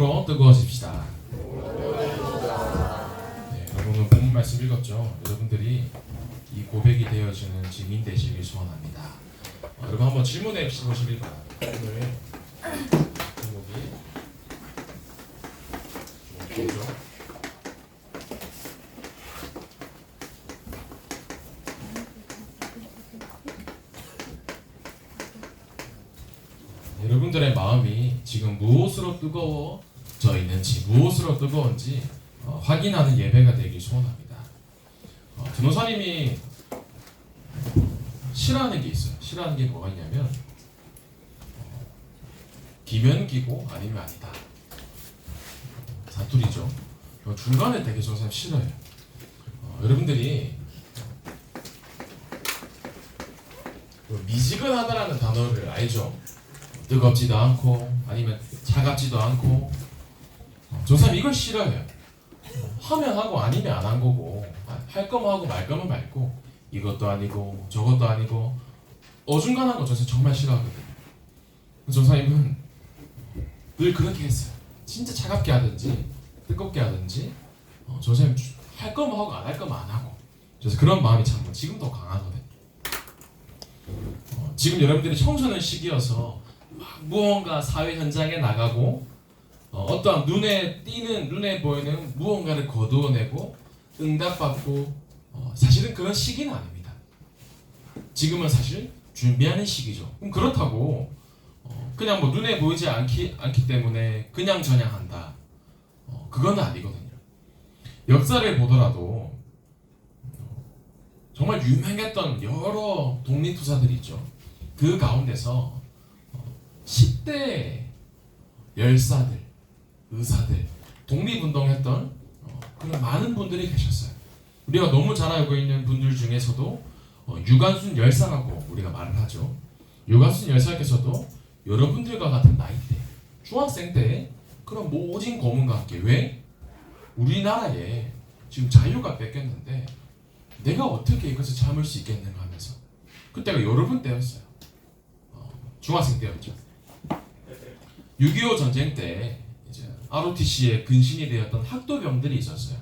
복음으로 뜨거워집시다. 네, 여러분 본문 말씀 읽었죠? 여러분들이 이 고백이 되어지는 증인 되시길 소원합니다. 여러분 한번 질문해 보시길 바랍니다. 오늘 제목이 뭐죠? 여러분들의 마음이 지금 무엇으로 뜨거워져 있는지, 무엇으로 뜨거운지 확인하는 예배가 되길 소원합니다. 변호사님이 싫어하는 게 있어요. 싫어하는 게 뭐가 있냐면 기면기고 아니면 아니다. 사투리죠. 중간에 되게 변호사님 싫어요. 여러분들이 미지근하다라는 단어를 알죠? 뜨겁지도 않고 아니면 차갑지도 않고 저 사람 이걸 싫어해요. 하면 하고 아니면 안 한 거고 할 거면 하고 말 거면 말고 이것도 아니고 저것도 아니고 어중간한 거 저 사람 정말 싫어하거든요. 저 사람은 늘 그렇게 했어요. 진짜 차갑게 하든지 뜨겁게 하든지 저 사람 할 거면 하고 안 할 거면 안 하고 그래서 그런 마음이 참 지금도 강하거든요. 지금 여러분들이 청소년 시기여서 무언가 사회 현장에 나가고 어떠한 눈에 띄는 눈에 보이는 무언가를 거두어내고 응답받고 사실은 그런 시기는 아닙니다. 지금은 사실 준비하는 시기죠. 그럼 그렇다고 그냥 뭐 눈에 보이지 않기 때문에 그냥 전향한다. 그건 아니거든요. 역사를 보더라도 정말 유명했던 여러 독립투사들이 있죠. 그 가운데서 10대 열사들, 의사들, 독립운동했던 그런 많은 분들이 계셨어요. 우리가 너무 잘 알고 있는 분들 중에서도 유관순 열사라고 우리가 말을 하죠. 유관순 열사께서도 여러분들과 같은 나이대, 중학생 때 그런 모진 고문과 함께 왜? 우리나라에 지금 자유가 뺏겼는데 내가 어떻게 이것을 참을 수 있겠는가 하면서 그때가 여러분 때였어요. 중학생 때였죠. 6.25 전쟁 때 이제 ROTC의 근신이 되었던 학도병들이 있었어요.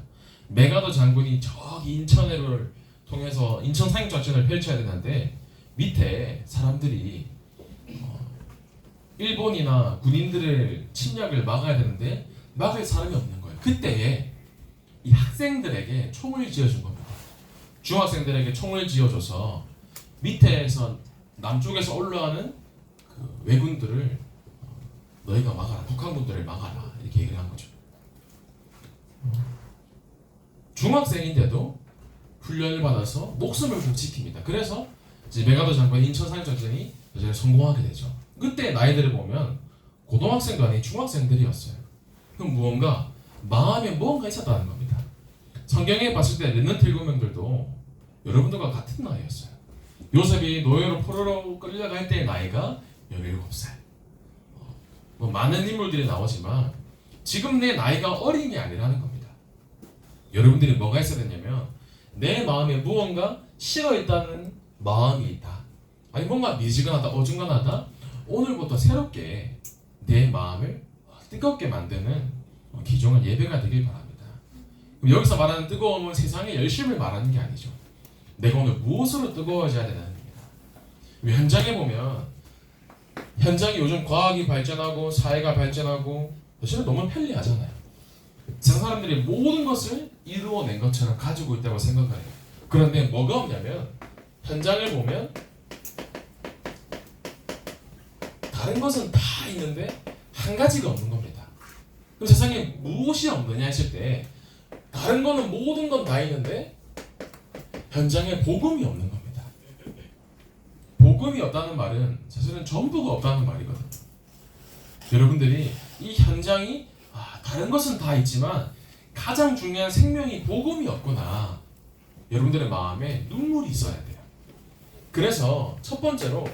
메가더 장군이 저기 인천해를 통해서 인천 상륙작전을 펼쳐야 되는데 밑에 사람들이 일본이나 군인들의 침략을 막아야 되는데 막을 사람이 없는 거예요. 그때에 이 학생들에게 총을 지어준 겁니다. 중학생들에게 총을 지어줘서 밑에서 남쪽에서 올라가는 그 왜군들을 너희가 막아라, 북한군들을 막아라 이렇게 얘기를 한 거죠. 중학생인데도 훈련을 받아서 목숨을 꼭 지킵니다. 그래서 이제 메가더 장군의 인천 상륙작전이 성공하게 되죠. 그때 나이들을 보면 고등학생도 아닌 중학생들이었어요. 그럼 무언가 마음에 무언가 있었다는 겁니다. 성경에 봤을 때 렘넌트 7명들도 여러분들과 같은 나이였어요. 요셉이 노예로 포로로 끌려갈 때의 나이가 17살. 뭐 많은 인물들이 나오지만 지금 내 나이가 어린 게 아니라는 겁니다. 여러분들이 뭐가 있어야 되냐면 내 마음에 무언가 식어있다는 마음이 있다. 아니 뭔가 미지근하다, 어중간하다. 오늘부터 새롭게 내 마음을 뜨겁게 만드는 기종은 예배가 되길 바랍니다. 그럼 여기서 말하는 뜨거움은 세상의 열심을 말하는 게 아니죠. 내가 오늘 무엇으로 뜨거워져야 되는 겁니다. 현장에 보면 현장이 요즘 과학이 발전하고 사회가 발전하고 사실은 너무 편리하잖아요. 세상 사람들이 모든 것을 이루어낸 것처럼 가지고 있다고 생각을 해요. 그런데 뭐가 없냐면 현장을 보면 다른 것은 다 있는데 한 가지가 없는 겁니다. 그럼 세상에 무엇이 없느냐 했을 때 다른 거는 모든 건 다 있는데 현장에 복음이 없는 겁니다. 복음이 없다는 말은 사실은 전부가 없다는 말이거든요. 여러분들이 이 현장이 다른 것은 다 있지만 가장 중요한 생명이 복음이 없구나. 여러분들의 마음에 눈물이 있어야 돼요. 그래서 첫 번째로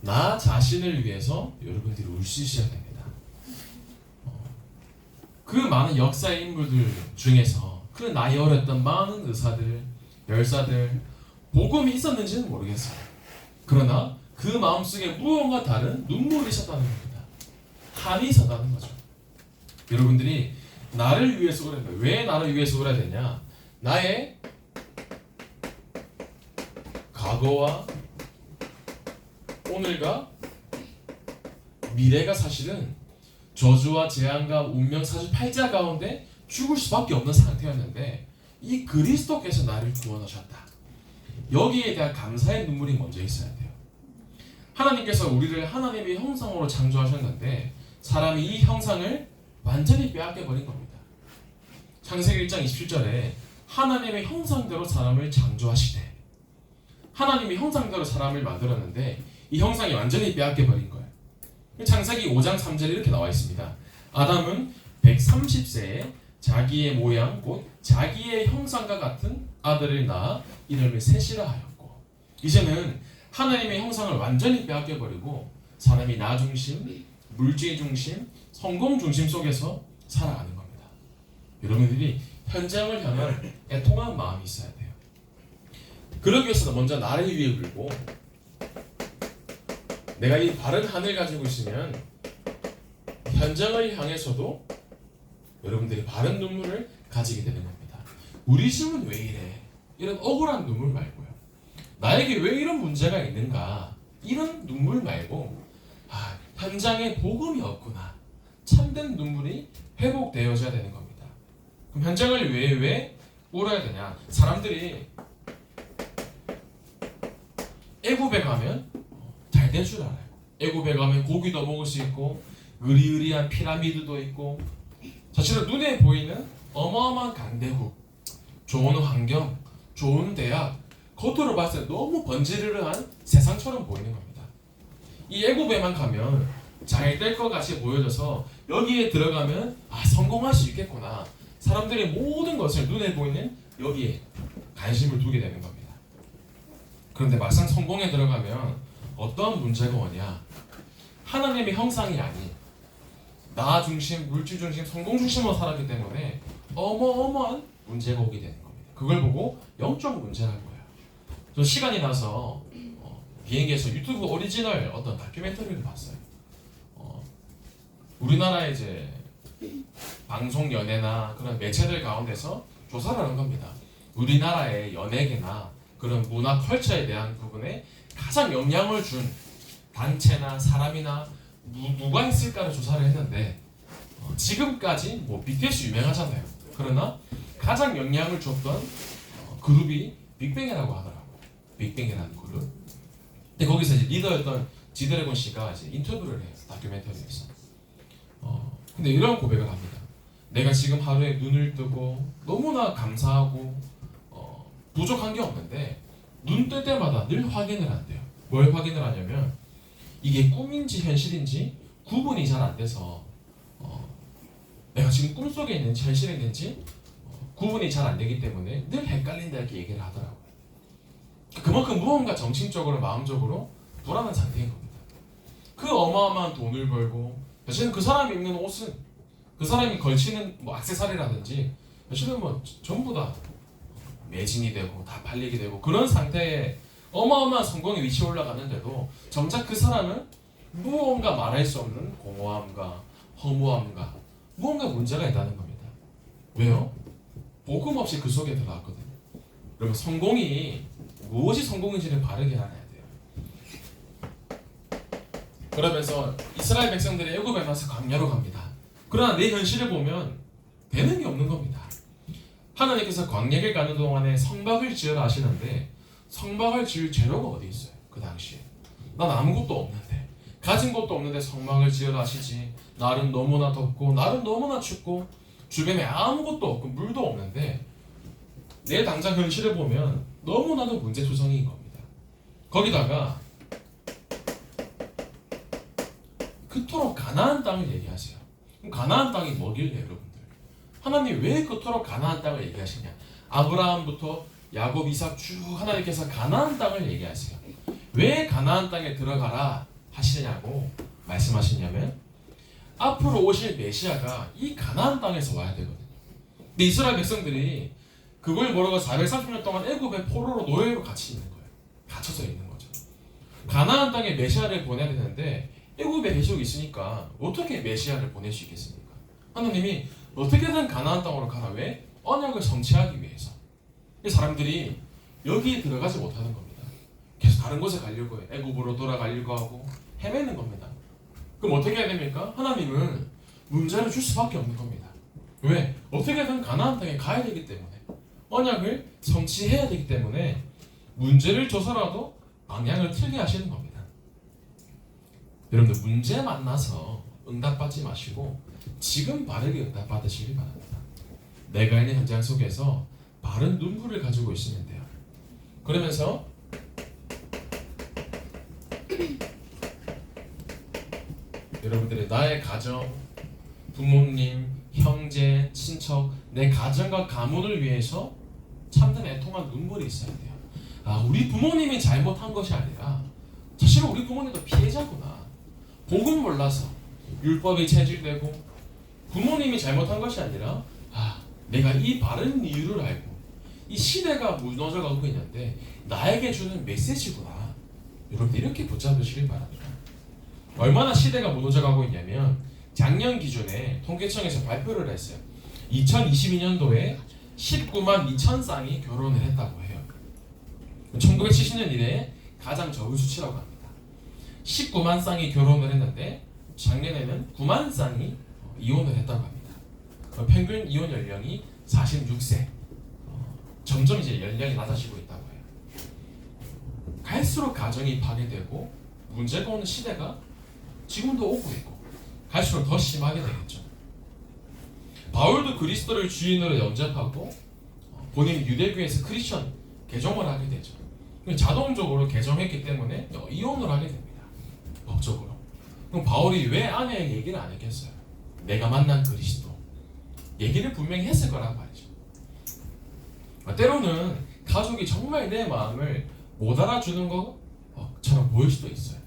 나 자신을 위해서 여러분들이 울쓰셔야 됩니다. 그 많은 역사의 인물들 중에서 그 나이 어렸던 많은 의사들, 열사들, 복음이 있었는지는 모르겠어요. 그러나 그 마음속에 무언가 다른 눈물이 있었다는 겁니다. 한이 있었다는 거죠. 여러분들이 나를 위해서 울어야 돼요. 왜 나를 위해서 울어야 되냐? 나의 과거와 오늘과 미래가 사실은 저주와 재앙과 운명 사주팔자 가운데 죽을 수밖에 없는 상태였는데 이 그리스도께서 나를 구원하셨다. 여기에 대한 감사의 눈물이 먼저 있어야 돼요. 하나님께서 우리를 하나님의 형상으로 창조하셨는데 사람이 이 형상을 완전히 빼앗겨버린 겁니다. 창세기 1장 27절에 하나님의 형상대로 사람을 창조하시되, 하나님의 형상대로 사람을 만들었는데 이 형상이 완전히 빼앗겨버린 거예요. 창세기 5장 3절에 이렇게 나와 있습니다. 아담은 130세에 자기의 모양 곧 자기의 형상과 같은 아들을 낳아 이름을 셋이라 하였고, 이제는 하나님의 형상을 완전히 빼앗겨버리고 사람이 나 중심, 물질 중심, 성공 중심 속에서 살아가는 겁니다. 여러분들이 현장을 향한 애통한 마음이 있어야 돼요. 그러기 위해서는 먼저 나를 위해 울고, 내가 이 바른 하늘 가지고 있으면 현장을 향해서도 여러분들이 바른 눈물을 가지게 되는 겁니다. 우리 집은 왜 이래? 이런 억울한 눈물 말고요. 나에게 왜 이런 문제가 있는가? 이런 눈물 말고, 현장에 복음이 없구나. 참된 눈물이 회복되어져야 되는 겁니다. 그럼 현장을 왜 울어야 되냐? 사람들이 애굽에 가면 잘 될 줄 알아요. 애굽에 가면 고기도 먹을 수 있고 으리으리한 피라미드도 있고, 사실은 눈에 보이는 어마어마한 강대국, 좋은 환경, 좋은 대학, 겉으로 봤을 때 너무 번지르르한 세상처럼 보이는 겁니다. 이 애굽에만 가면 잘 될 것 같이 보여져서 여기에 들어가면 성공할 수 있겠구나. 사람들이 모든 것을 눈에 보이는 여기에 관심을 두게 되는 겁니다. 그런데 막상 성공에 들어가면 어떤 문제가 오냐? 하나님의 형상이 아닌 나 중심, 물질 중심, 성공 중심으로 살았기 때문에 어마어마한 문제가 오게 되는 겁니다. 그걸 보고 영적 문제라는 거예요. 저 시간이 나서 비행기에서 유튜브 오리지널 어떤 다큐멘터리를 봤어요. 우리나라 이제 방송 연예나 그런 매체들 가운데서 조사를 한 겁니다. 우리나라의 연예계나 그런 문화 컬처에 대한 부분에 가장 영향을 준 단체나 사람이나 누가 있을까를 조사를 했는데 지금까지 뭐 BTS 유명하잖아요. 그러나 가장 영향을 줬던 그룹이 빅뱅이라고 하더라고요. 빅뱅이라는 그룹. 근데 거기서 이제 리더였던 지드래곤 씨가 이제 인터뷰를 해요. 다큐멘터리에서. 근데 이런 고백을 합니다. 내가 지금 하루에 눈을 뜨고 너무나 감사하고 부족한 게 없는데 눈 뜰 때마다 늘 확인을 한대요. 뭘 확인을 하냐면 이게 꿈인지 현실인지 구분이 잘 안 돼서 내가 지금 꿈속에 있는지 현실에 있는지 구분이 잘 안 되기 때문에 늘 헷갈린다 이렇게 얘기를 하더라고요. 그만큼 무언가 정신적으로 마음적으로 불안한 상태인 겁니다. 그 어마어마한 돈을 벌고 사실은 그 사람이 입는 옷은 그 사람이 걸치는 뭐 액세서리라든지 사실은 뭐 전부 다 매진이 되고 다 팔리게 되고 그런 상태에 어마어마한 성공의 위치에 올라가는데도 정작 그 사람은 무언가 말할 수 없는 공허함과 허무함과 무언가 문제가 있다는 겁니다. 왜요? 복음 없이 그 속에 들어갔거든요. 그러면 성공이 무엇이 성공인지를 바르게 알아야 돼요. 그러면서 이스라엘 백성들이 애굽에 나서 광야로 갑니다. 그러나 내 현실을 보면 되는 게 없는 겁니다. 하나님께서 광야를 가는 동안에 성막을 지으라 하시는데 성막을 지을 재료가 어디 있어요? 그 당시에 난 아무것도 없는데, 가진 것도 없는데 성막을 지으라 하시지. 날은 너무나 덥고 날은 너무나 춥고 주변에 아무것도 없고 물도 없는데 내 당장 현실을 보면 너무나도 문제투성이인 겁니다. 거기다가 그토록 가나안 땅을 얘기하세요. 그럼 가나안 땅이 뭐길래 여러분들? 하나님 왜 그토록 가나안 땅을 얘기하시냐? 아브라함부터 야곱, 이삭 쭉 하나님께서 가나안 땅을 얘기하세요. 왜 가나안 땅에 들어가라 하시냐고 말씀하시냐면 앞으로 오실 메시아가 이 가나안 땅에서 와야 되거든요. 근데 이스라엘 백성들이 그걸 모르고 430년 동안 애굽의 포로로 노예로 갇혀 있는 거예요. 갇혀서 있는 거죠. 가나안 땅에 메시아를 보내야 되는데 애굽에 계시고 있으니까 어떻게 메시아를 보낼 수 있겠습니까? 하나님이 어떻게든 가나안 땅으로 가라. 왜? 언약을 성취하기 위해서. 이 사람들이 여기에 들어가지 못하는 겁니다. 계속 다른 곳에 가려고 해요. 애굽으로 돌아가려고 하고 헤매는 겁니다. 그럼 어떻게 해야 됩니까? 하나님은 문제를 줄 수밖에 없는 겁니다. 왜? 어떻게든 가나안 땅에 가야 되기 때문에, 언약을 성취해야 되기 때문에 문제를 줘서라도 방향을 틀게 하시는 겁니다. 여러분들, 문제 만나서 응답받지 마시고 지금 바르게 응답받으시길 바랍니다. 내가 있는 현장 속에서 바른 눈물을 가지고 있으면 돼요. 그러면서 여러분들의 나의 가정, 부모님, 형제, 친척, 내 가정과 가문을 위해서 참된 애통한 눈물이 있어야 돼요. 우리 부모님이 잘못한 것이 아니라 사실은 우리 부모님도 피해자구나. 복음 몰라서 율법이 체질되고, 부모님이 잘못한 것이 아니라 내가 이 바른 이유를 알고 이 시대가 무너져가고 있는데 나에게 주는 메시지구나. 여러분, 이렇게 붙잡으시길 바랍니다. 얼마나 시대가 무너져가고 있냐면 작년 기준에 통계청에서 발표를 했어요. 2022년도에 19만 2천 쌍이 결혼을 했다고 해요. 1970년 이래 가장 적은 수치라고 합니다. 19만 쌍이 결혼을 했는데 작년에는 9만 쌍이 이혼을 했다고 합니다. 평균 이혼 연령이 46세. 점점 이제 연령이 낮아지고 있다고 해요. 갈수록 가정이 파괴되고 문제가 오는 시대가 지금도 오고 있고 갈수록 더 심하게 되겠죠. 바울도 그리스도를 주인으로 영접하고 본인 유대교에서 크리스천 개종을 하게 되죠. 자동적으로 개종했기 때문에 이혼을 하게 됩니다. 법적으로. 그럼 바울이 왜 아내에게 얘기를 안 했겠어요? 내가 만난 그리스도. 얘기를 분명히 했을 거란 말이죠. 때로는 가족이 정말 내 마음을 못 알아주는 것처럼 보일 수도 있어요.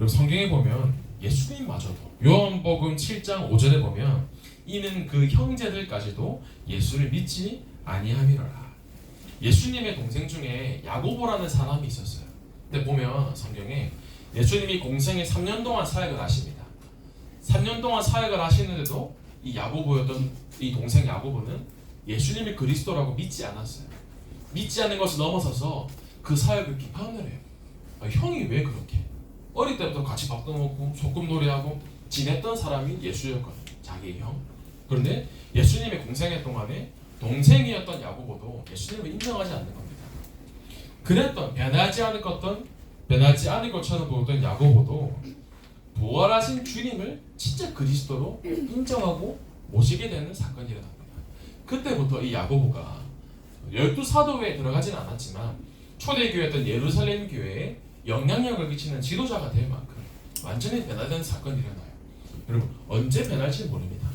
여러분, 성경에 보면 예수님마저도 요한복음 7장 5절에 보면 이는 그 형제들까지도 예수를 믿지 아니함이로라. 예수님의 동생 중에 야고보라는 사람이 있었어요. 근데 보면 성경에 예수님이 공생에 3년 동안 사역을 하십니다. 3년 동안 사역을 하시는데도 이 야고보였던 이 동생 야고보는 예수님이 그리스도라고 믿지 않았어요. 믿지 않는 것을 넘어서서 그 사역을 비판을 해요. 형이 왜 그렇게? 어릴 때부터 같이 밥도 먹고 소꿉놀이하고 지냈던 사람이 예수였거든요. 자기의 형. 그런데 예수님의 공생애 동안에 동생이었던 야고보도 예수님을 인정하지 않는 겁니다. 그랬던 변하지 않을 것처럼 보였던 야고보도 부활하신 주님을 진짜 그리스도로 인정하고 모시게 되는 사건이 일어납니다. 그때부터 이 야고보가 12사도회에 들어가진 않았지만 초대교회였던 예루살렘 교회에 영향력을 끼치는 지도자가 될 만큼 완전히 변화된 사건이 일어나요. 여러분, 언제 변할지 모릅니다.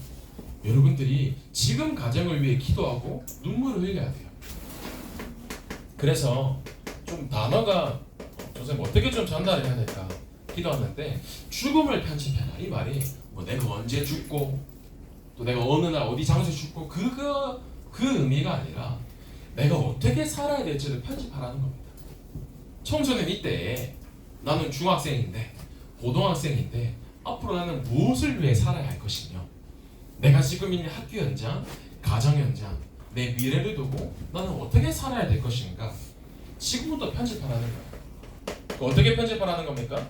여러분들이 지금 가정을 위해 기도하고 눈물을 흘려야 돼요. 그래서 좀 단어가 선생님 어떻게 좀 전달을 해야 될까 기도하는데, 죽음을 편집해라 이 말이 내가 언제 죽고 또 내가 어느 날 어디 장소에 죽고 그 의미가 아니라 내가 어떻게 살아야 될지를 편집하라는 겁니다. 청소년 이때에 나는 중학생인데 고등학생인데 앞으로 나는 무엇을 위해 살아야 할 것이며, 내가 지금 있는 학교 현장, 가정 현장, 내 미래를 두고 나는 어떻게 살아야 될 것인가 지금부터 편집하라는 거예요. 어떻게 편집하라는 겁니까?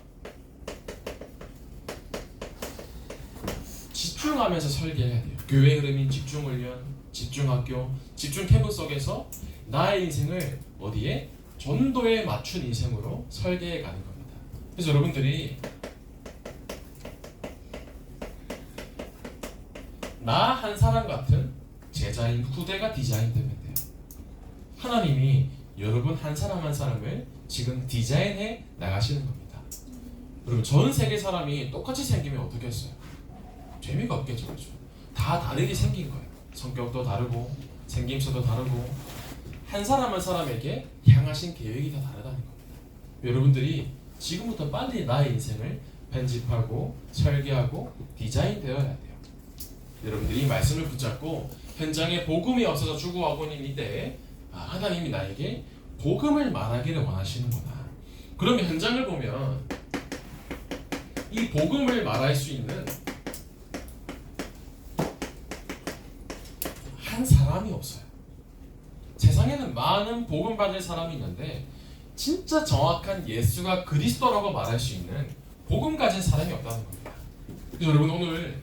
집중하면서 설계해야 돼요. 교회 흐름인 집중훈련, 집중학교, 집중캠프 속에서 나의 인생을 어디에? 전도에 맞춘 인생으로 설계해 가는 겁니다. 그래서 여러분들이 나 한 사람 같은 제자인 후대가 디자인되면 돼요. 하나님이 여러분 한 사람 한 사람을 지금 디자인해 나가시는 겁니다. 여러분, 전 세계 사람이 똑같이 생기면 어떻겠어요? 재미가 없겠죠. 그렇죠? 다 다르게 생긴 거예요. 성격도 다르고 생김새도 다르고 한 사람 한 사람에게 향하신 계획이 다 다르다는 겁니다. 여러분들이 지금부터 빨리 나의 인생을 편집하고 설계하고 디자인되어야 돼요. 여러분들이 이 말씀을 붙잡고 현장에 복음이 없어서 죽어가고 있는 이때 하나님이 나에게 복음을 말하기를 원하시는구나. 그러면 현장을 보면 이 복음을 말할 수 있는 한 사람이 없어요. 세상에는 많은 복음 받을 사람이 있는데 진짜 정확한 예수가 그리스도라고 말할 수 있는 복음 가진 사람이 없다는 겁니다. 그래서 여러분 오늘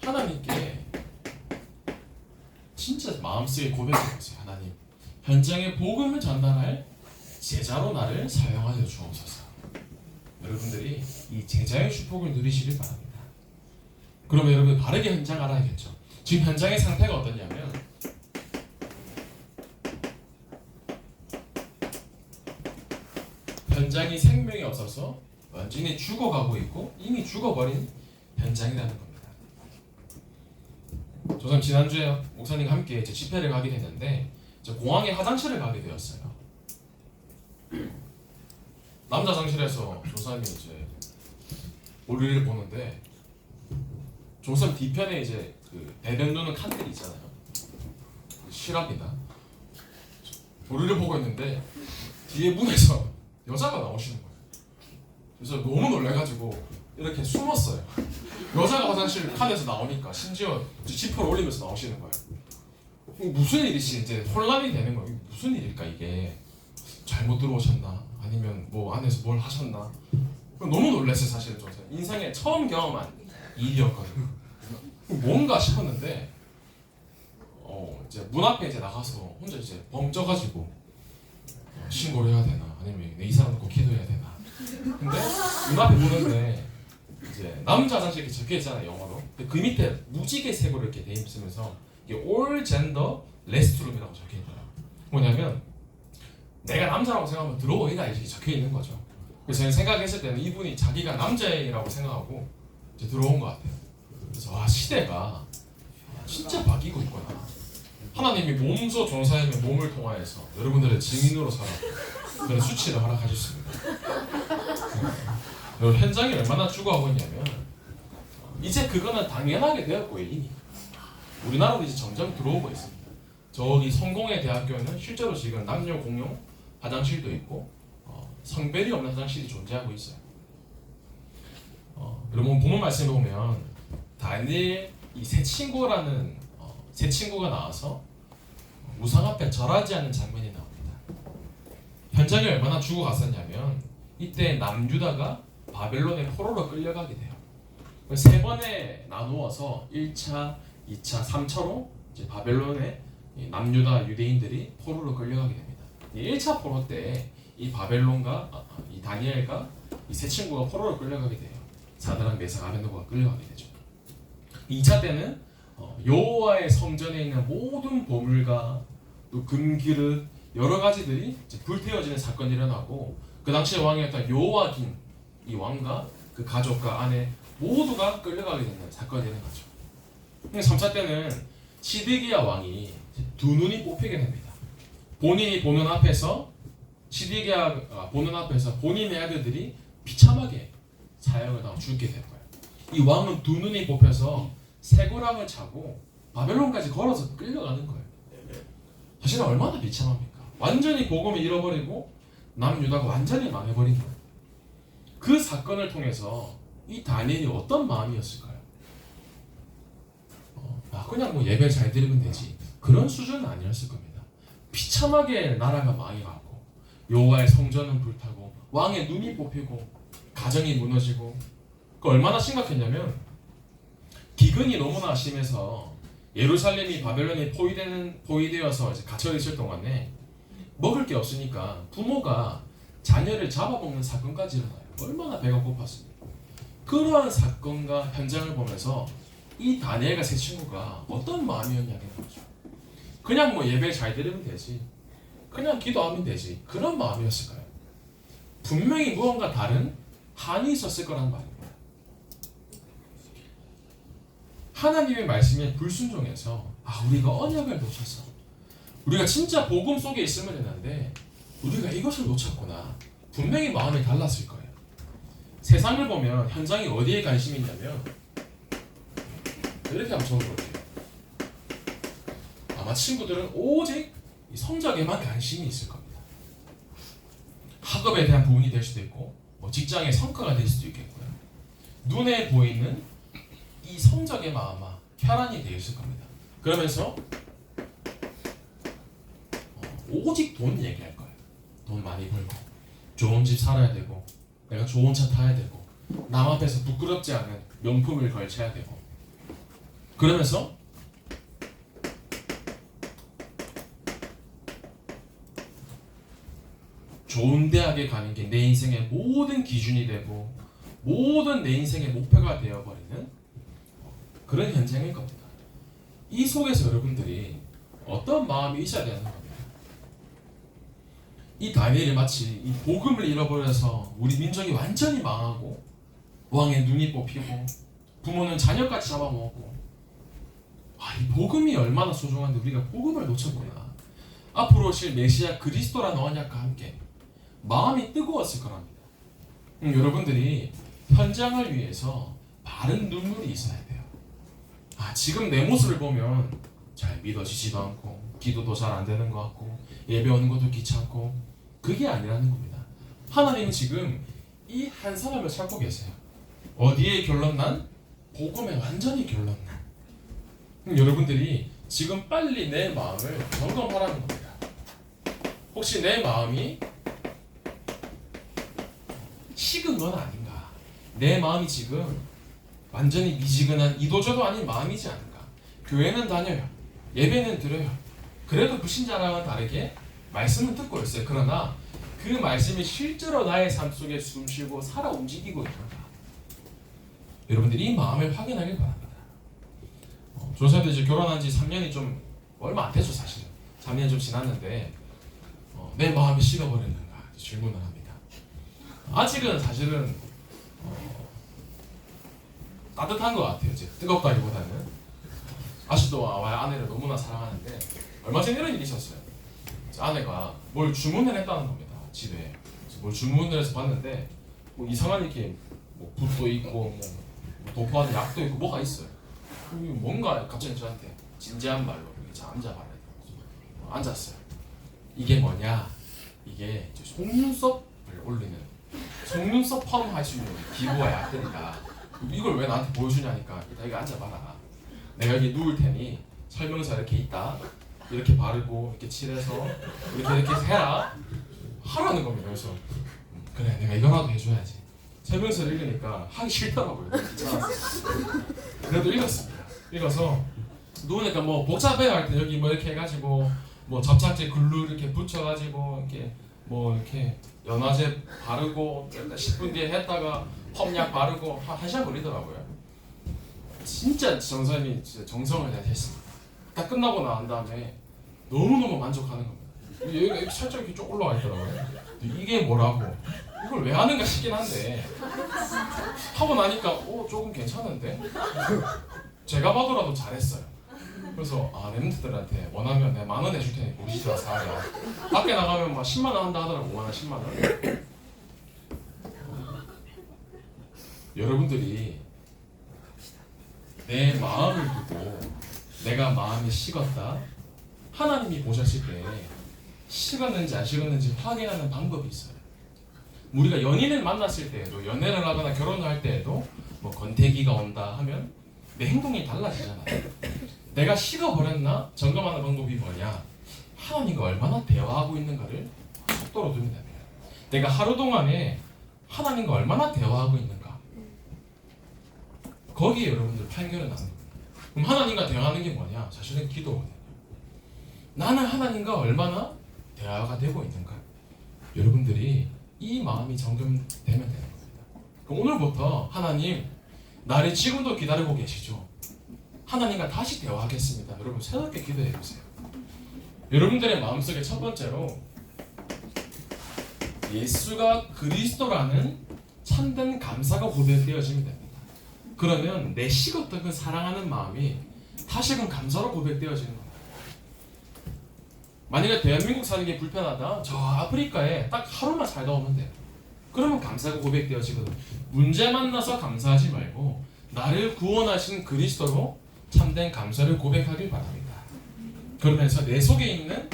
하나님께 진짜 마음속에 고백해보세요. 하나님, 현장에 복음을 전달할 제자로 나를 사용하여 주옵소서. 여러분들이 이 제자의 축복을 누리시길 바랍니다. 그러면 여러분 바르게 현장 알아야겠죠. 지금 현장의 상태가 어떠냐면 현장이 생명이 없어서 완전히 죽어가고 있고 이미 죽어버린 현장이라는 겁니다. 저는 지난주에 목사님과 함께 이제 집회를 가게 됐는데 공항에 화장실을 가게 되었어요. 남자 화장실에서 조사님이 이제 볼일을 보는데 조선 뒤편에 이제 그 배변 누는 칸들 있잖아요. 실합니다. 볼일을 보고 있는데 뒤에 문에서 여자가 나오시는 거예요. 그래서 너무 놀래가지고 이렇게 숨었어요. 여자가 화장실 칸에서 나오니까 심지어 지퍼를 올리면서 나오시는 거예요. 무슨 일이지? 이제 혼란이 되는 거예요. 무슨 일일까 이게? 잘못 들어오셨나? 아니면 뭐 안에서 뭘 하셨나? 너무 놀랐어요. 사실 저는 인생에 처음 경험한 일이었거든요. 뭔가 싶었는데 이제 문 앞에 이제 나가서 혼자 이제 멈춰가지고 신고를 해야 되나? 아니면 이 사람 놓고 기도해야 되나? 근데 문 앞에 보는데 이제 남자 화장실 이렇게 적혀 있잖아요, 영어로. 근데 그 밑에 무지개 색으로 이렇게 돼 있으면서 이게 all gender restroom이라고 적혀 있더라고요. 뭐냐면 내가 남자라고 생각하면 들어오기가 이렇게 적혀 있는 거죠. 그래서 저는 생각했을 때는 이분이 자기가 남자애라고 생각하고 이제 들어온 것 같아요. 그래서 시대가 진짜 바뀌고 있구나. 하나님이 몸소 종사하는 몸을 통하여서 여러분들의 증인으로 살아 그런 수치를 허락하셨습니다. 여러분 현장이 얼마나 죽어가고 있냐면 이제 그거는 당연하게 되었고요. 이미 우리나라도 이제 점점 들어오고 있습니다. 저기 성공회 대학교에는 실제로 지금 남녀 공용 화장실도 있고 성별이 없는 화장실이 존재하고 있어요. 여러분 본문 말씀을 보면 다니엘 이 세 친구라는 세 친구가 나와서 우상 앞에 절하지 않는 장면이 나옵니다. 현장이 얼마나 죽어갔었냐면 이때 남유다가 바벨론의 포로로 끌려가게 돼요. 세 번에 나누어서 1차, 2차, 3차로 이제 바벨론의 남유다 유대인들이 포로로 끌려가게 됩니다. 1차 포로 때 이 바벨론과 이 다니엘과 이 세 친구가 포로로 끌려가게 돼요. 사드락, 메삭, 아벤노고가 끌려가게 되죠. 2차 때는 여호와의 성전에 있는 모든 보물과 또 금기릇 여러 가지들이 이제 불태워지는 사건이 일어나고 그 당시에 왕이었던 여호와김 이 왕과 그 가족과 아내 모두가 끌려가게 되는 사건이 일어나죠. 3차 때는 시드기야 왕이 두 눈이 뽑히게 됩니다. 본인이 보는 앞에서 시드기야 보는 앞에서 본인의 아들들이 비참하게 사형을 당하고 죽게 된 거예요. 이 왕은 두 눈이 뽑혀서 쇠고랑을 차고 바벨론까지 걸어서 끌려가는 거예요. 사실은 얼마나 비참합니까? 완전히 복음을 잃어버리고 남유다가 완전히 망해버린 거예요. 그 사건을 통해서 이 다니엘이 어떤 마음이었을까요? 그냥 뭐 예배 잘 드리면 되지 그런 수준은 아니었을 겁니다. 비참하게 나라가 망해가고 여호와의 성전은 불타고 왕의 눈이 뽑히고 가정이 무너지고 그 얼마나 심각했냐면 기근이 너무나 심해서 예루살렘이 바벨론에 포위되어서 이제 갇혀 있을 동안에 먹을 게 없으니까 부모가 자녀를 잡아먹는 사건까지 일어나요. 얼마나 배가 고팠습니까? 그러한 사건과 현장을 보면서 이 다니엘과 세 친구가 어떤 마음이었냐는 거죠. 그냥 뭐 예배 잘 드리면 되지, 그냥 기도하면 되지 그런 마음이었을까요? 분명히 무언가 다른 한이 있었을 거란 말입니다. 하나님의 말씀에 불순종해서 우리가 언약을 놓쳤어. 우리가 진짜 복음 속에 있으면 되는데 우리가 이것을 놓쳤구나. 분명히 마음이 달랐을 거예요. 세상을 보면 현장이 어디에 관심이 있냐면 이렇게 한번 적어볼게요. 아마 친구들은 오직 이 성적에만 관심이 있을 겁니다. 학업에 대한 부분이 될 수도 있고 뭐 직장의 성과가 될 수도 있겠고요. 눈에 보이는 이 성적에만 아마 혈안이 되어 있을 겁니다. 그러면서 오직 돈 얘기할 거예요. 돈 많이 벌고 좋은 집 살아야 되고 내가 좋은 차 타야 되고 남 앞에서 부끄럽지 않은 명품을 걸쳐야 되고 그러면서 좋은 대학에 가는 게 내 인생의 모든 기준이 되고 모든 내 인생의 목표가 되어버리는 그런 현장일 겁니다. 이 속에서 여러분들이 어떤 마음이 있어야 되는 겁니다. 이 다니엘이 마치 이 복음을 잃어버려서 우리 민족이 완전히 망하고 왕의 눈이 뽑히고 부모는 자녀까지 잡아먹고 이 복음이 얼마나 소중한데 우리가 복음을 놓쳤구나. 앞으로 오실 메시아 그리스도라는 언약과 함께 마음이 뜨거웠을 거랍니다. 여러분들이 현장을 위해서 바른 눈물이 있어야 돼요. 지금 내 모습을 보면 잘 믿어지지도 않고 기도도 잘 안 되는 것 같고 예배 오는 것도 귀찮고 그게 아니라는 겁니다. 하나님은 지금 이 한 사람을 찾고 계세요. 어디에 결론난? 복음에 완전히 결론난. 여러분들이 지금 빨리 내 마음을 점검하라는 겁니다. 혹시 내 마음이 식은 건 아닌가? 내 마음이 지금 완전히 미지근한 이도저도 아닌 마음이지 않은가? 교회는 다녀요. 예배는 드려요. 그래도 불신자랑은 다르게 말씀은 듣고 있어요. 그러나 그 말씀이 실제로 나의 삶 속에 숨쉬고 살아 움직이고 있는가? 여러분들이 이 마음을 확인하길 바랍니다. 조사도 이제 결혼한 지 3년이 좀 얼마 안 됐죠, 사실은. 3년이 좀 지났는데 내 마음이 식어버렸는가 질문을 합니다. 아직은 사실은 따뜻한 것 같아요. 이제 뜨겁다기보다는 아직도 아내를 너무나 사랑하는데 얼마 전에 이런 일이 있었어요. 아내가 뭘 주문을 했다는 겁니다. 집에 뭘 주문을 해서 봤는데 뭐 이상한 이렇게 뭐 붓도 있고 뭐 도포하는 약도 있고 뭐가 있어요. 뭔가 갑자기 저한테 진지한 말로 이렇게 앉아봐라. 앉았어요. 이게 뭐냐? 이게 속눈썹을 올리는 속눈썹 펌 할 수 있는 기부와 약들이다. 이걸 왜 나한테 보여주냐니까 일단 여기 앉아봐라. 내가 여기 누울 테니 설명서 이렇게 있다. 이렇게 바르고 이렇게 칠해서 이렇게 해라. 하라는 겁니다. 그래서 그래 내가 이거라도 해줘야지. 설명서를 읽으니까 하기 싫더라고요. 귀찮았어요. 그래도 읽었습니다. 읽어서 누우니까 뭐 복잡해요. 할 때 여기 뭐 이렇게 해가지고 뭐 접착제 글루 이렇게 붙여가지고 이렇게 뭐 이렇게 연화제 바르고 10분 뒤에 했다가 펌약 바르고 한 시간 걸리더라고요. 진짜 정성이 진짜 정성을 다했습니다. 딱 끝나고 난 다음에 너무너무 만족하는 겁니다. 여기 살짝 이렇게 쭉 올라와 있더라고요. 이게 뭐라고? 이걸 왜 하는가 싶긴 한데 하고 나니까 조금 괜찮은데? 제가 봐도라도 잘했어요. 그래서 랩런트들한테 원하면 내가 10,000원 해줄 테니 오시지 사야. 밖에 나가면 막 10만 원 한다 하더라고. 5만 원, 10만 원. 여러분들이 내 마음을 두고 내가 마음이 식었다. 하나님이 보셨을 때 식었는지 안 식었는지 확인하는 방법이 있어요. 우리가 연인을 만났을 때에도 연애를 하거나 결혼을 할 때에도 뭐 권태기가 온다 하면 내 행동이 달라지잖아요. 내가 식어버렸나 점검하는 방법이 뭐냐? 하나님과 얼마나 대화하고 있는가를 속도로 두면 됩니다. 내가 하루 동안에 하나님과 얼마나 대화하고 있는가? 거기에 여러분들 판결을 나는 겁니다. 그럼 하나님과 대화하는 게 뭐냐? 사실은 기도거든요. 나는 하나님과 얼마나 대화가 되고 있는가? 여러분들이 이 마음이 점검되면 되는 겁니다. 그럼 오늘부터 하나님 나를 지금도 기다리고 계시죠? 하나님과 다시 대화하겠습니다. 여러분 새롭게 기도해 보세요. 여러분들의 마음속에 첫 번째로 예수가 그리스도라는 참된 감사가 고백되어지면 됩니다. 그러면 내 식었던 그 사랑하는 마음이 다시금 감사로 고백되어지는 겁니다. 만약에 대한민국 사는 게 불편하다, 저 아프리카에 딱 하루만 살다 오면 돼요. 그러면 감사가 고백되어지거든요. 문제 만나서 감사하지 말고 나를 구원하신 그리스도로 참된 감사를 고백하길 바랍니다. 그러면서 내 속에 있는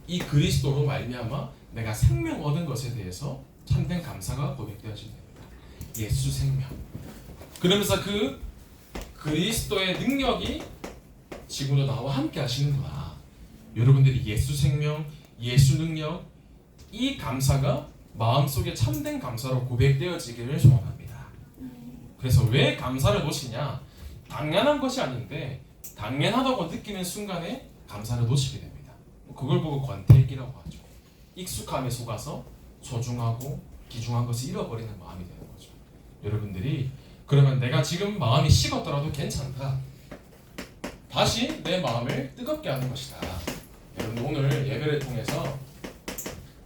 이 그리스도로 말미암아 내가 생명 얻은 것에 대해서 참된 감사가 고백되어지게 됩니다. 예수 생명. 그러면서 그 그리스도의 능력이 지금도 나와 함께 하시는구나. 여러분들이 예수 생명, 예수 능력, 이 감사가 마음속에 참된 감사로 고백되어지기를 소원합니다. 그래서 왜 감사를 놓치냐? 당연한 것이 아닌데 당연하다고 느끼는 순간에 감사를 놓치게 됩니다. 그걸 보고 권태기라고 하죠. 익숙함에 속아서 소중하고 귀중한 것을 잃어버리는 마음이 되는 거죠. 여러분들이 그러면 내가 지금 마음이 식었더라도 괜찮다. 다시 내 마음을 뜨겁게 하는 것이다. 여러분 오늘 예배를 통해서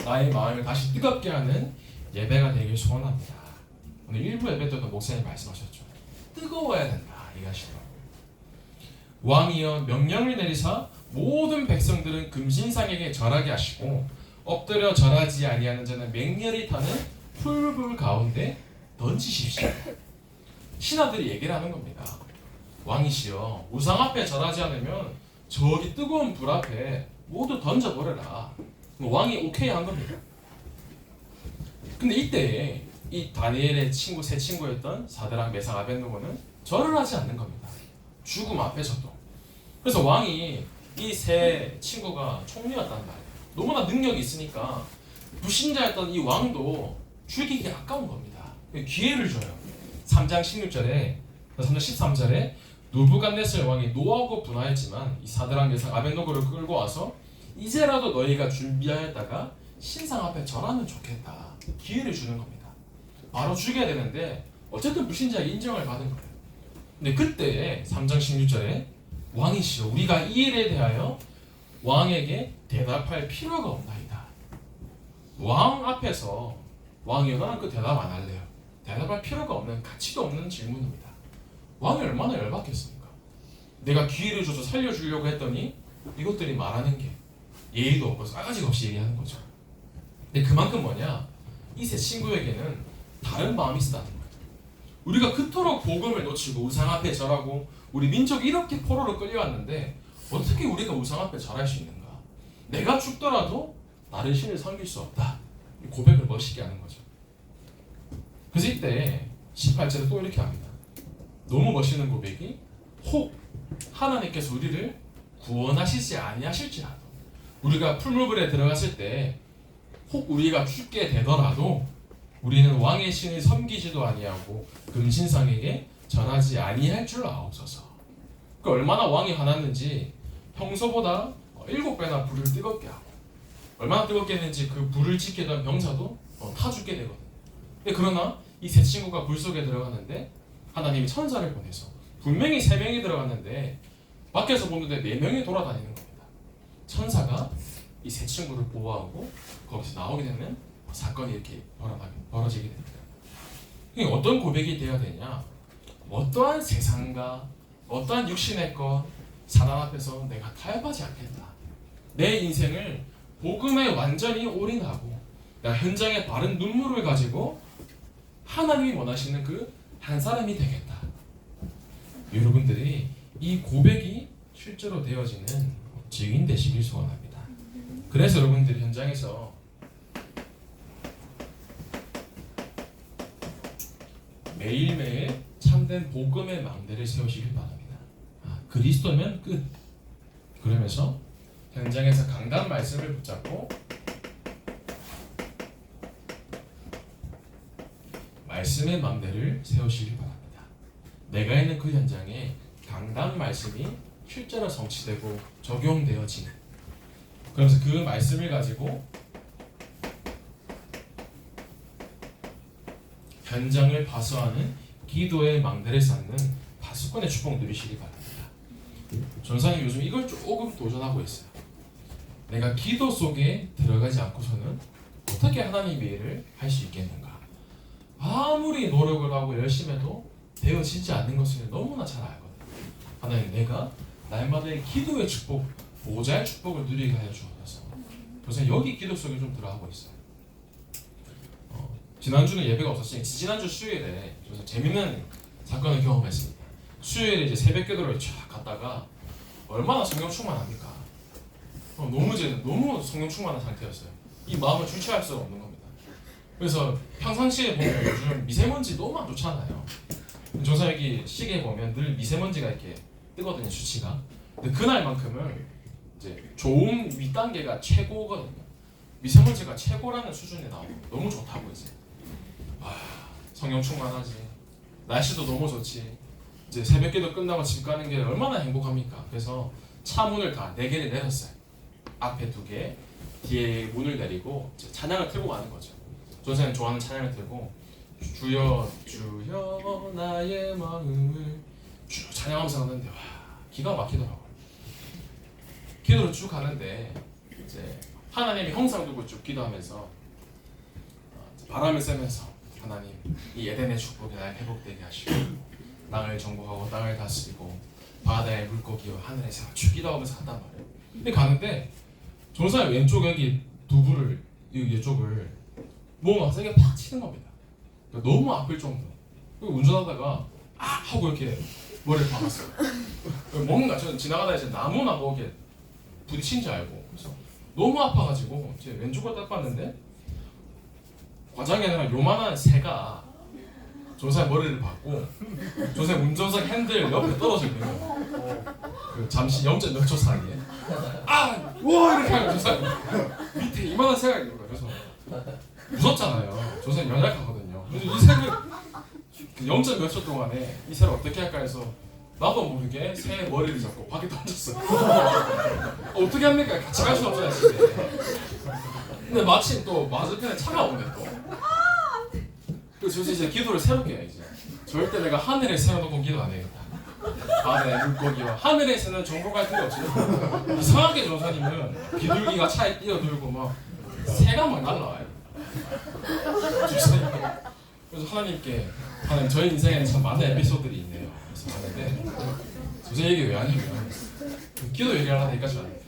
나의 마음을 다시 뜨겁게 하는 예배가 되길 소원합니다. 오늘 일부 예배 때도 목사님 말씀하셨죠. 뜨거워야 된다 얘기하시더라고요. 왕이여 명령을 내리사 모든 백성들은 금신상에게 절하게 하시고 엎드려 절하지 아니하는 자는 맹렬히 타는 풀불 가운데 던지십시오. 신하들이 얘기를 하는 겁니다. 왕이시여 우상 앞에 절하지 않으면 저기 뜨거운 불 앞에 모두 던져버려라. 왕이 오케이 한 겁니다. 근데 이때 이 다니엘의 친구 세 친구였던 사드락 메삭 아벳느고는 절을 하지 않는 겁니다. 죽음 앞에서도. 그래서 왕이 이 세 친구가 총리였단 말이에요. 너무나 능력이 있으니까 불신자였던 이 왕도 죽이기 아까운 겁니다. 기회를 줘요. 3장 16절에 3장 13절에 누부갓네살 왕이 노하고 분하였지만 이 사드락 메삭 아벳느고를 끌고 와서 이제라도 너희가 준비하였다가 신상 앞에 절하면 좋겠다. 기회를 주는 겁니다. 바로 죽여야 되는데 어쨌든 불신자에게 인정을 받은 거예요. 근데 그때 3장 16절에 왕이시여 우리가 이 일에 대하여 왕에게 대답할 필요가 없나이다. 왕 앞에서 왕이여 나는 그 대답 안 할래요. 대답할 필요가 없는 가치도 없는 질문입니다. 왕이 얼마나 열받겠습니까? 내가 기회를 줘서 살려주려고 했더니 이것들이 말하는 게 예의도 없고 싸가지가 없이 얘기하는 거죠. 근데 그만큼 뭐냐? 이 세 친구에게는 다른 마음이 있었다는 거예요. 우리가 그토록 복음을 놓치고 우상 앞에 절하고 우리 민족이 이렇게 포로로 끌려왔는데 어떻게 우리가 우상 앞에 절할 수 있는가? 내가 죽더라도 다른 신을 섬길 수 없다. 고백을 멋있게 하는 거죠. 그래서 이때 18절에 또 이렇게 합니다. 너무 멋있는 고백이 혹 하나님께서 우리를 구원하시지 아니하실지라도 우리가 풀무불에 들어갔을 때 혹 우리가 죽게 되더라도 우리는 왕의 신을 섬기지도 아니하고 금신상에게 전하지 아니할 줄 아옵소서. 그 얼마나 왕이 화났는지 평소보다 7배나 불을 뜨겁게 하고 얼마나 뜨겁게 했는지 그 불을 지키던 병사도 타 죽게 되거든요. 그러나 이 세 친구가 불 속에 들어갔는데 하나님이 천사를 보내서 분명히 3명이 들어갔는데 밖에서 보는데 4명이 돌아다니는 겁니다. 천사가 이 세 친구를 보호하고 거기서 나오게 되는 사건이 이렇게 벌어지게 됩니다. 어떤 고백이 되어야 되냐? 어떠한 세상과 어떠한 육신의 것 사단 앞에서 내가 타협하지 않겠다. 내 인생을 복음에 완전히 올인하고 내가 현장에 바른 눈물을 가지고 하나님이 원하시는 그 한 사람이 되겠다. 여러분들이 이 고백이 실제로 되어지는 증인 되시길 소원합니다. 그래서 여러분들이 현장에서 매일매일 참된 복음의 망대를 세우시길 바랍니다. 그리스도면 끝. 그러면서 현장에서 강단 말씀을 붙잡고 말씀의 망대를 세우시길 바랍니다. 내가 있는 그 현장에 강단 말씀이 실제로 성취되고 적용되어지는, 그러면서 그 말씀을 가지고 현장을 파수하는 기도의 망대를 쌓는 파수꾼의 축복 누리시기 바랍니다. 전사님 요즘 이걸 조금 도전하고 있어요. 내가 기도 속에 들어가지 않고서는 어떻게 하나님의 일을 할 수 있겠는가? 아무리 노력을 하고 열심히 해도 되어지지 않는 것을 너무나 잘 알거든요. 하나님, 내가 날마다의 기도의 축복, 모자의 축복을 누리게 하여 주옵소서. 그래서 여기 기도 속에 좀 들어가고 있어요. 지난주는 예배가 없었으니 지난주 수요일에 재밌는 사건을 경험했습니다. 수요일에 이제 새벽 기도를 쫙 갔다가 얼마나 성령 충만합니까? 너무 성령 충만한 상태였어요. 이 마음을 주체할 수가 없는 겁니다. 그래서 평상시에 보면 요즘 미세먼지 너무 안 좋잖아요. 조사 여기 시계에 보면 늘 미세먼지가 이렇게 뜨거든요, 수치가. 근데 그날만큼은 이제 좋은 윗단계가 최고거든요. 미세먼지가 최고라는 수준에 나오고 너무 좋다고 이제. 성령 충만하지. 날씨도 너무 좋지. 이제 새벽기도 끝나고 집 가는 게 얼마나 행복합니까? 그래서 차 문을 다 4개를 내렸어요. 앞에 2개, 뒤에 문을 내리고 이제 찬양을 틀고 가는 거죠. 전사님 좋아하는 찬양을 틀고 주여 주여 나의 마음을 쭉 찬양하면서 가는데 와 기가 막히더라고요. 기도를 쭉 가는데 이제 하나님이 형상 두고 쭉 기도하면서 바람을 쐬면서 하나님 이 에덴의 축복이 날 회복되게 하시고 땅을 정복하고 땅을 다스리고 바다의 물고기와 하늘의 새가 쭉 기도하면서 갔단 말이에요. 근데 가는데 전사의 왼쪽 여기 두부를 이쪽을 뭔가 세게 팍 치는 겁니다. 그러니까 너무 아플 정도. 운전하다가 하고 이렇게 머리를 박았어요. 뭔가 저는 지나가다 이제 나무나 뭐 이렇게 부딪힌 줄 알고 그래서 너무 아파가지고 제 왼쪽을 딱 봤는데 과장이 아니라 요만한 새가 조사의 머리를 박고 조사의 운전석 핸들 옆에 떨어져 있는 거예요. 그 잠시 0. 몇 초 사이에 와 이렇게 하면 조사 밑에 이만한 새가 있는 거예요. 그래서 무섭잖아요. 조사는 연약하거든요. 그래서 이 새를 0. 몇 초 동안에 이 새를 어떻게 할까 해서 나도 모르게 새 머리를 잡고 밖에 던졌어요. 어떻게 합니까? 같이 갈 수 없잖아요 집에. 근데 마침 또 맞은편에 차가 오네 또. 그래서 이제 기도를 새롭게 해야지. 절대 내가 하늘에 세워놓고 기도 안 해야겠다. 바다의 물고기와 하늘의 새는 정복할 필요 없이 이상하게 전사님은 비둘기가 차에 뛰어들고 막 새가 막 날라와요. 그래서 하나님께 하나님 저희 인생에는 참 많은 에피소드들이 있네요. 그래서 하는데 저 얘기 왜 하냐면 기도 얘기하려니까 저는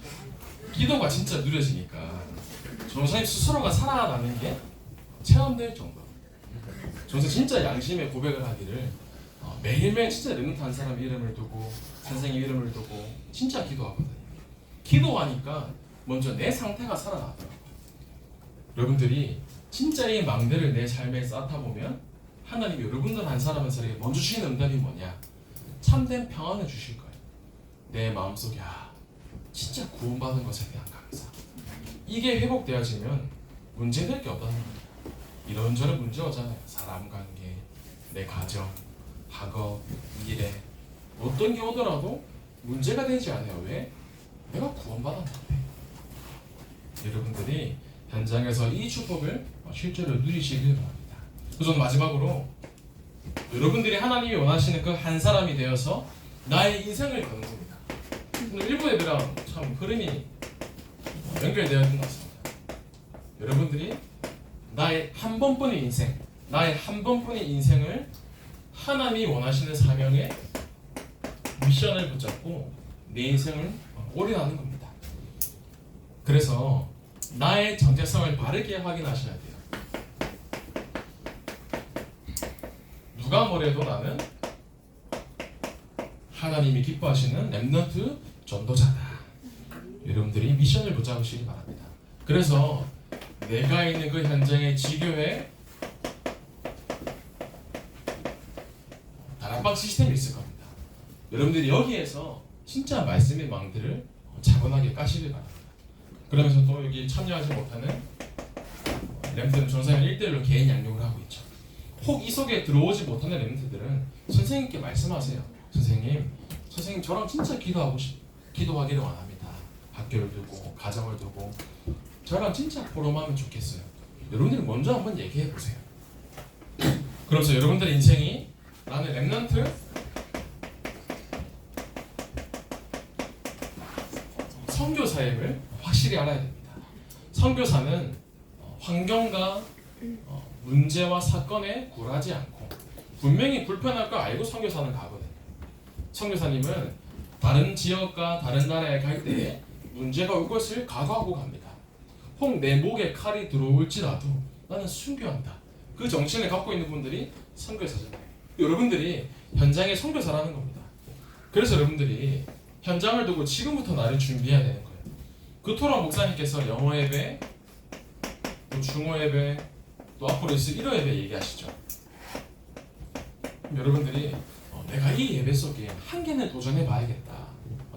기도가 진짜 누려지니까 전사님 스스로가 살아나는 게 체험될 정도. 저는 진짜 양심의 고백을 하기를 매일매일 진짜 르는트 한 사람 이름을 두고 선생님 이름을 두고 진짜 기도하거든요. 기도하니까 먼저 내 상태가 살아나더라고요. 여러분들이 진짜 이 망대를 내 삶에 쌓다 보면 하나님이 여러분들 한 사람한테 먼저 주시는 응답이 뭐냐? 참된 평안을 주실 거예요. 내 마음속에 진짜 구원받은 것에 대한 감사. 이게 회복되어지면 문제될 게 없다는 거예요. 이런저런 문제 오잖아요. 사람 관계, 내 가정, 학업, 미래 어떤 게 오더라도 문제가 되지 않아요. 왜? 내가 구원받았는데. 여러분들이 현장에서 이 축복을 실제로 누리시길 바랍니다. 그래서 마지막으로 여러분들이 하나님이 원하시는 그 한 사람이 되어서 나의 인생을 거는 겁니다. 오늘 일부 예배랑 참 흐름이 연결되어 있는 것 같습니다. 여러분들이 나의 한 번뿐인 인생, 나의 한 번뿐인 인생을 하나님이 원하시는 사명의 미션을 붙잡고 내 인생을 올인하는 겁니다. 그래서 나의 정체성을 바르게 확인하셔야 돼요. 누가 뭐래도 나는 하나님이 기뻐하시는 렘넌트 전도자다. 여러분들이 미션을 붙잡으시기 바랍니다. 그래서 내가 있는 그 현장의 지교회 다락방 시스템이 있을 겁니다. 여러분들이 여기에서 진짜 말씀의 망대를 차분하게 까시길 바랍니다. 그러면서 또 여기 참여하지 못하는 렘들은 전사님 1대1로 개인 양육을 하고 있죠. 혹 이 속에 들어오지 못하는 렘들은 선생님께 말씀하세요. 선생님 저랑 진짜 기도하기를 원합니다. 학교를 두고 가정을 두고 저랑 진짜 포럼하면 좋겠어요. 여러분들이 먼저 한번 얘기해 보세요. 그러면서 여러분들의 인생이 나는 렘넌트 선교사임을 확실히 알아야 됩니다. 선교사는 환경과 문제와 사건에 굴하지 않고 분명히 불편할 거 알고 선교사는 가거든요. 선교사님은 다른 지역과 다른 나라에 갈 때에 문제가 올 것을 각오하고 갑니다. 혹 내 목에 칼이 들어올지라도 나는 순교한다. 그 정신을 갖고 있는 분들이 선교사잖아요. 여러분들이 현장의 선교사라는 겁니다. 그래서 여러분들이 현장을 두고 지금부터 나를 준비해야 되는 거예요. 그토록 목사님께서 영어 예배, 또 중어 예배, 또 앞으로 있을 1호 예배 얘기하시죠. 그럼 여러분들이 내가 이 예배 속에 한 개는 도전해 봐야겠다.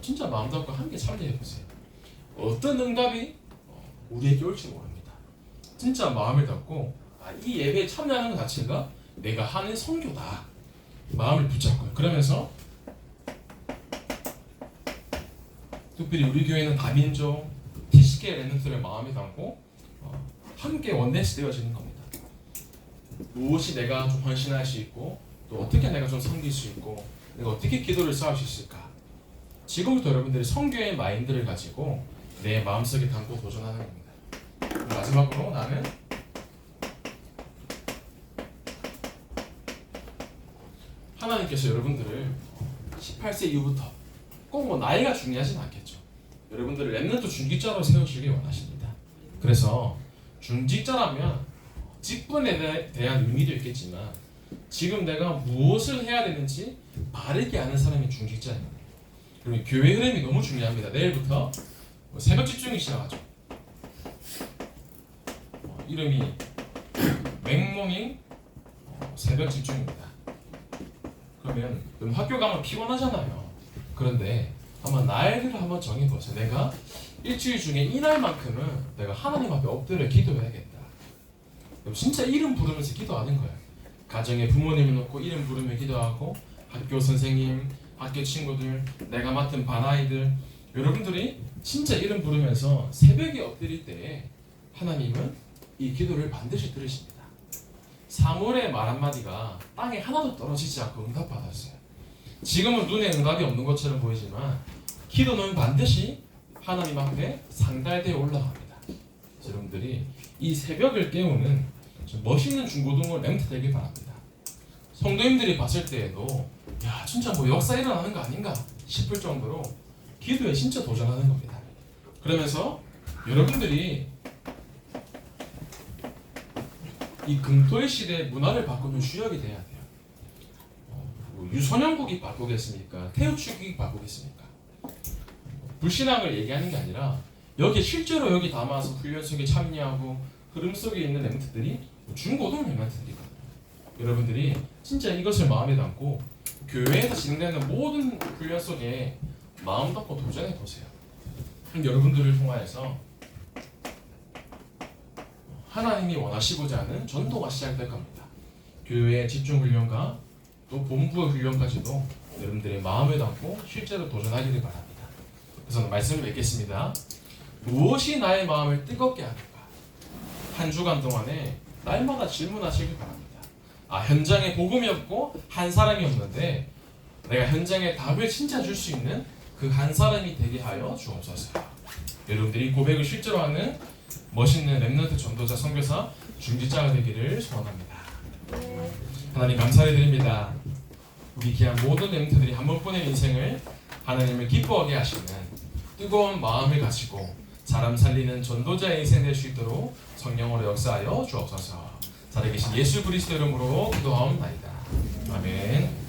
진짜 마음 잡고 한 개 참여해 보세요. 어떤 응답이 우리에게 올지 모릅니다. 진짜 마음을 잡고 이 예배에 참여하는 것 자체가 내가 하는 선교다. 마음을 붙잡고요. 그러면서 특별히 우리 교회는 다민족, TCK 랩런트를 마음에 담고 함께 원네스 되어지는 겁니다. 무엇이 내가 좀 헌신할 수 있고 또 어떻게 내가 좀 섬길 수 있고 내가 어떻게 기도를 쌓을 수 있을까. 지금부터 여러분들이 선교의 마인드를 가지고 내 마음속에 담고 도전하는 겁니다. 마지막으로 나는 하나님께서 여러분들을 18세 이후부터 꼭 뭐 나이가 중요하진 않겠죠. 여러분들을 랩런트 중직자로 세우시길 원하십니다. 그래서 중직자라면 직분에 대한 의미도 있겠지만 지금 내가 무엇을 해야 되는지 바르게 아는 사람이 중직자입니다. 그리고 교회 흐름이 너무 중요합니다. 내일부터 새벽 집중이 시작하죠. 이름이 맥모닝 새벽 집중입니다. 그러면 학교 가면 피곤하잖아요. 그런데 한번 날들을 한번 정해보세요. 내가 일주일 중에 이날만큼은 내가 하나님 앞에 엎드려 기도해야겠다. 진짜 이름 부르면서 기도하는 거예요. 가정에 부모님을 놓고 이름 부르며 기도하고 학교 선생님, 학교 친구들, 내가 맡은 반아이들 여러분들이 진짜 이름 부르면서 새벽에 엎드릴 때 하나님은 이 기도를 반드시 들으십니다. 사무엘의 말 한마디가 땅에 하나도 떨어지지 않고 응답받았어요. 지금은 눈에 응답이 없는 것처럼 보이지만 기도는 반드시 하나님 앞에 상달되어 올라갑니다. 여러분들이 이 새벽을 깨우는 멋있는 중고등어 랩런트 되길 바랍니다. 성도님들이 봤을 때에도 야 진짜 뭐 역사 일어나는 거 아닌가 싶을 정도로 기도에 진짜 도전하는 겁니다. 그러면서 여러분들이 이 금토의 시대의 문화를 바꾸는 주역이 돼야 돼요. 유선영국이 바꾸겠습니까? 태우축이 바꾸겠습니까? 불신앙을 얘기하는 게 아니라 여기 실제로 여기 담아서 훈련 속에 참여하고 흐름 속에 있는 랩런트들이 중고등 랩런트들이거든요. 여러분들이 진짜 이것을 마음에 담고 교회에서 진행되는 모든 훈련 속에 마음 담고 도전해 보세요. 그럼 여러분들을 통하여서 하나님이 원하시고자 하는 전도가 시작될 겁니다. 교회의 집중 훈련과 또 본부의 훈련까지도 여러분들의 마음에 담고 실제로 도전하기를 바랍니다. 그래서 말씀을 맺겠습니다. 무엇이 나의 마음을 뜨겁게 하는가? 한 주간 동안에 날마다 질문하시길 바랍니다. 현장에 복음이 없고 한 사람이 없는데 내가 현장에 답을 진짜 줄 수 있는 그 한 사람이 되게 하여 주옵소서. 여러분들이 고백을 실제로 하는 멋있는 랩런트 전도자 선교사 중직자가 되기를 소원합니다. 하나님 감사드립니다. 우리 귀한 모든 랩런트들이 한 번뿐의 인생을 하나님을 기뻐하게 하시는 뜨거운 마음을 가지고 사람 살리는 전도자의 인생 될 수 있도록 성령으로 역사하여 주옵소서. 살아계신 예수 그리스도 이름으로 기도하옵나이다. 아멘.